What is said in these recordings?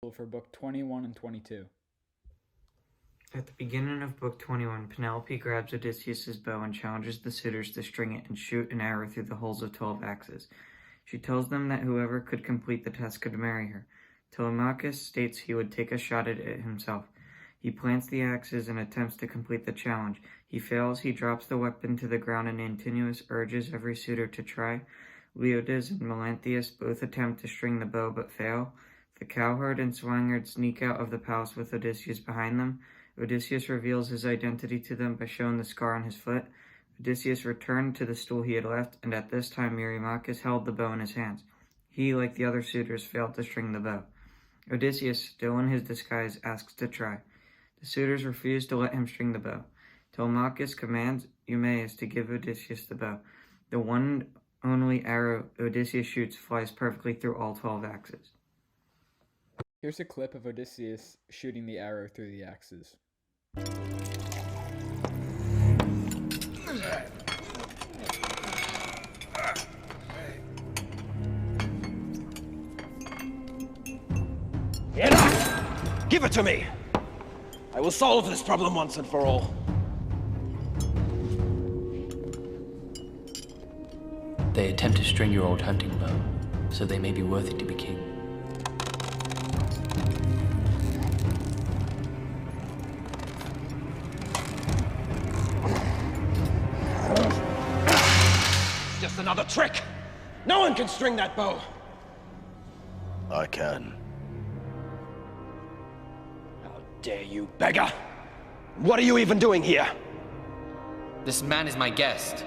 For book 21 and 22. At the beginning of book 21, Penelope grabs Odysseus's bow and challenges the suitors to string it and shoot an arrow through the holes of 12 axes. She tells them that whoever could complete the test could marry her. Telemachus states he would take a shot at it himself. He plants the axes and attempts to complete the challenge. He fails, he drops the weapon to the ground, and Antinous urges every suitor to try. Leodes and Melanthius both attempt to string the bow but fail. The cowherd and swineherd sneak out of the palace with Odysseus behind them. Odysseus reveals his identity to them by showing the scar on his foot. Odysseus returned to the stool he had left, and at this time Eurymachus held the bow in his hands. He, like the other suitors, failed to string the bow. Odysseus, still in his disguise, asks to try. The suitors refuse to let him string the bow. Telemachus commands Eumaeus to give Odysseus the bow. The one only arrow Odysseus shoots flies perfectly through all 12 axes. Here's a clip of Odysseus shooting the arrow through the axes. Enough! Give it to me! I will solve this problem once and for all. They attempt to string your old hunting bow, so they may be worthy to be king. It's just another trick! No one can string that bow! I can. How dare you, beggar! What are you even doing here? This man is my guest,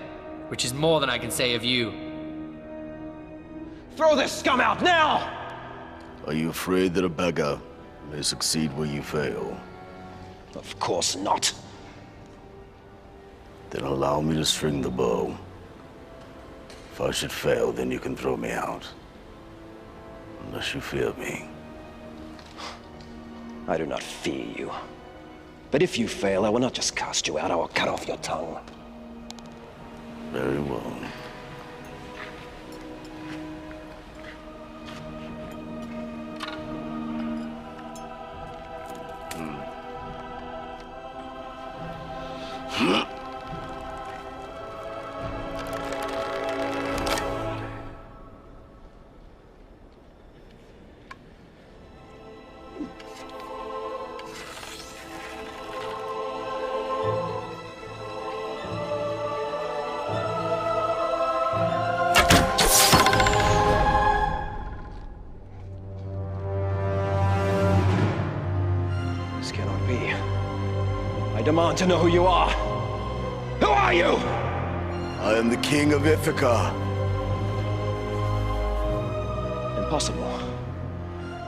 which is more than I can say of you. Throw this scum out now! Are you afraid that a beggar may succeed where you fail? Of course not. Then allow me to string the bow. If I should fail, then you can throw me out. Unless you fear me. I do not fear you. But if you fail, I will not just cast you out, I will cut off your tongue. Very well. This cannot be. I demand to know who you are. Who are you? I am the king of Ithaca. Impossible.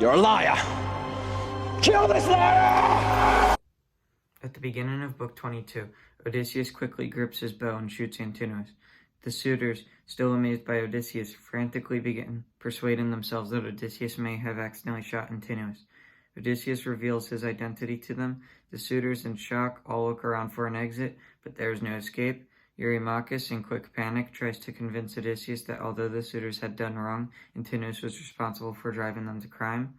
You're a liar. Kill this liar! At the beginning of book 22, Odysseus quickly grips his bow and shoots Antinous. The suitors, still amazed by Odysseus, frantically begin persuading themselves that Odysseus may have accidentally shot Antinous. Odysseus reveals his identity to them. The suitors, in shock, all look around for an exit, but there is no escape. Eurymachus, in quick panic, tries to convince Odysseus that although the suitors had done wrong, Antinous was responsible for driving them to crime.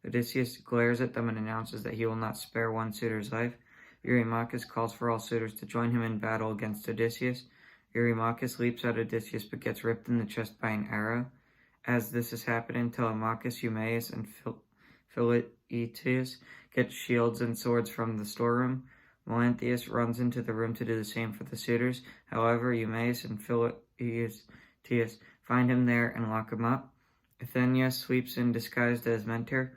Odysseus glares at them and announces that he will not spare one suitor's life. Eurymachus calls for all suitors to join him in battle against Odysseus. Eurymachus leaps at Odysseus but gets ripped in the chest by an arrow. As this is happening, Telemachus, Eumaeus, and Philoetius get shields and swords from the storeroom. Melanthius runs into the room to do the same for the suitors. However, Eumaeus and Philoetius find him there and lock him up. Athenia sweeps in disguised as Mentor.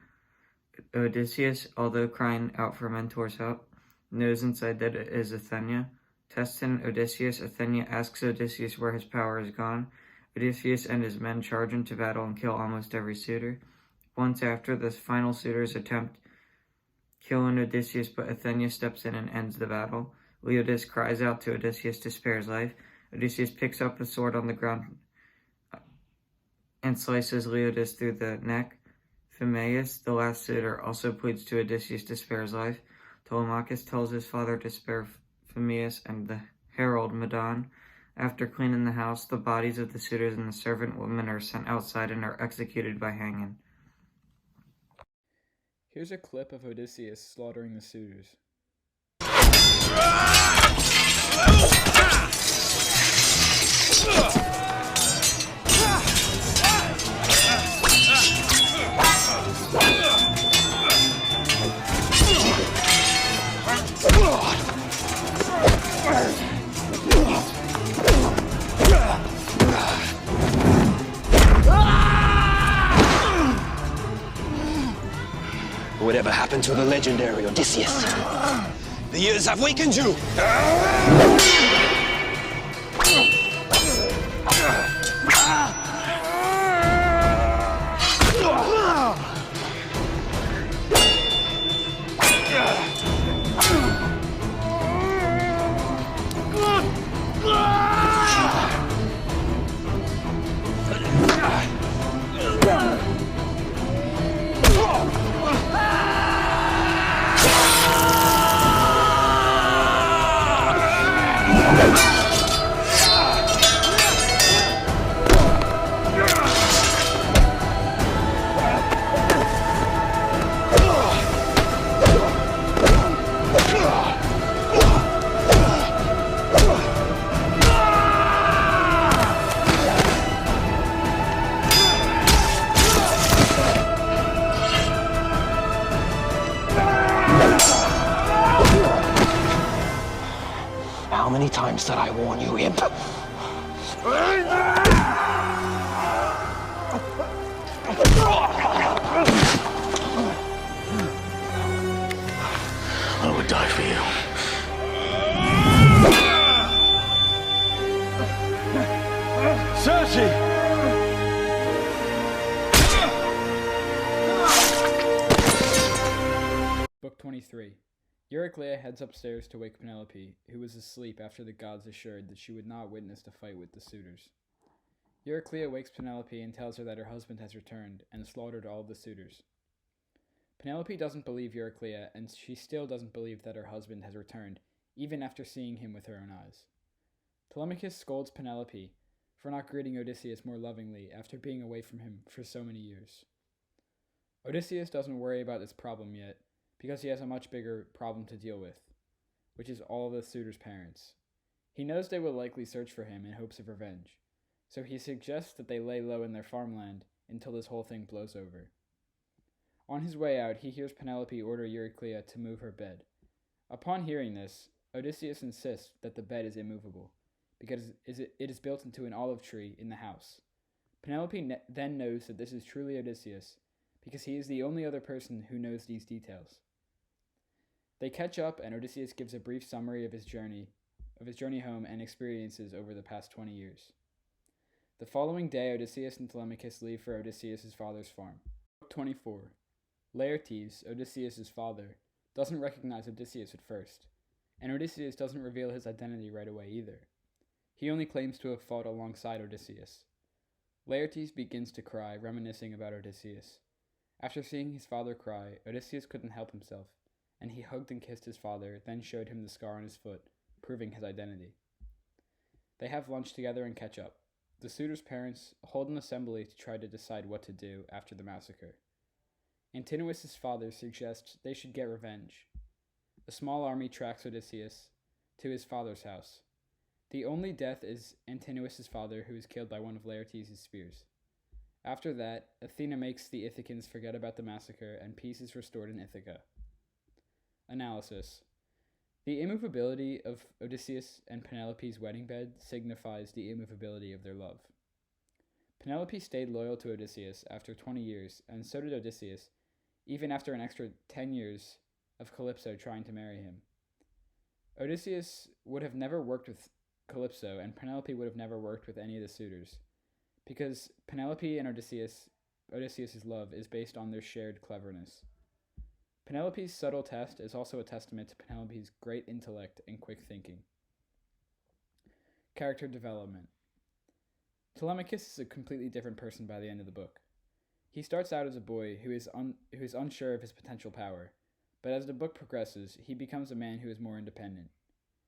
Odysseus, although crying out for Mentor's help, knows inside that it is Athenia. Testing Odysseus, Athenia asks Odysseus where his power is gone. Odysseus and his men charge into battle and kill almost every suitor. Once after, the final suitors attempt killing Odysseus, but Athenia steps in and ends the battle. Leodes cries out to Odysseus to spare his life. Odysseus picks up the sword on the ground and slices Leodes through the neck. Phimaeus, the last suitor, also pleads to Odysseus to spare his life. Telemachus tells his father to spare Phimaeus and the herald Medon. After cleaning the house, the bodies of the suitors and the servant women are sent outside and are executed by hanging. Here's a clip of Odysseus slaughtering the suitors. Whatever happened to the legendary Odysseus? The years have weakened you! How many times did I warn you, imp? I would die for you. Cersei! Book 23. Euryclea heads upstairs to wake Penelope, who was asleep after the gods assured that she would not witness the fight with the suitors. Euryclea wakes Penelope and tells her that her husband has returned and slaughtered all of the suitors. Penelope doesn't believe Euryclea, and she still doesn't believe that her husband has returned, even after seeing him with her own eyes. Telemachus scolds Penelope for not greeting Odysseus more lovingly after being away from him for so many years. Odysseus doesn't worry about this problem yet, because he has a much bigger problem to deal with, which is all the suitors' parents. He knows they will likely search for him in hopes of revenge, so he suggests that they lay low in their farmland until this whole thing blows over. On his way out, he hears Penelope order Euryclea to move her bed. Upon hearing this, Odysseus insists that the bed is immovable, because it is built into an olive tree in the house. Penelope then knows that this is truly Odysseus, because he is the only other person who knows these details. They catch up, and Odysseus gives a brief summary of his journey home and experiences over the past 20 years. The following day, Odysseus and Telemachus leave for Odysseus' father's farm. Book 24. Laertes, Odysseus' father, doesn't recognize Odysseus at first, and Odysseus doesn't reveal his identity right away either. He only claims to have fought alongside Odysseus. Laertes begins to cry, reminiscing about Odysseus. After seeing his father cry, Odysseus couldn't help himself, and he hugged and kissed his father, then showed him the scar on his foot, proving his identity. They have lunch together and catch up. The suitors' parents hold an assembly to try to decide what to do after the massacre. Antinous' father suggests they should get revenge. A small army tracks Odysseus to his father's house. The only death is Antinous' father, who is killed by one of Laertes' spears. After that, Athena makes the Ithacans forget about the massacre, and peace is restored in Ithaca. Analysis. The immovability of Odysseus and Penelope's wedding bed signifies the immovability of their love. Penelope stayed loyal to Odysseus after 20 years, and so did Odysseus, even after an extra 10 years of Calypso trying to marry him. Odysseus would have never worked with Calypso, and Penelope would have never worked with any of the suitors, because Penelope and Odysseus' love is based on their shared cleverness. Penelope's subtle test is also a testament to Penelope's great intellect and quick thinking. Character development. Telemachus is a completely different person by the end of the book. He starts out as a boy who is unsure of his potential power, but as the book progresses, he becomes a man who is more independent.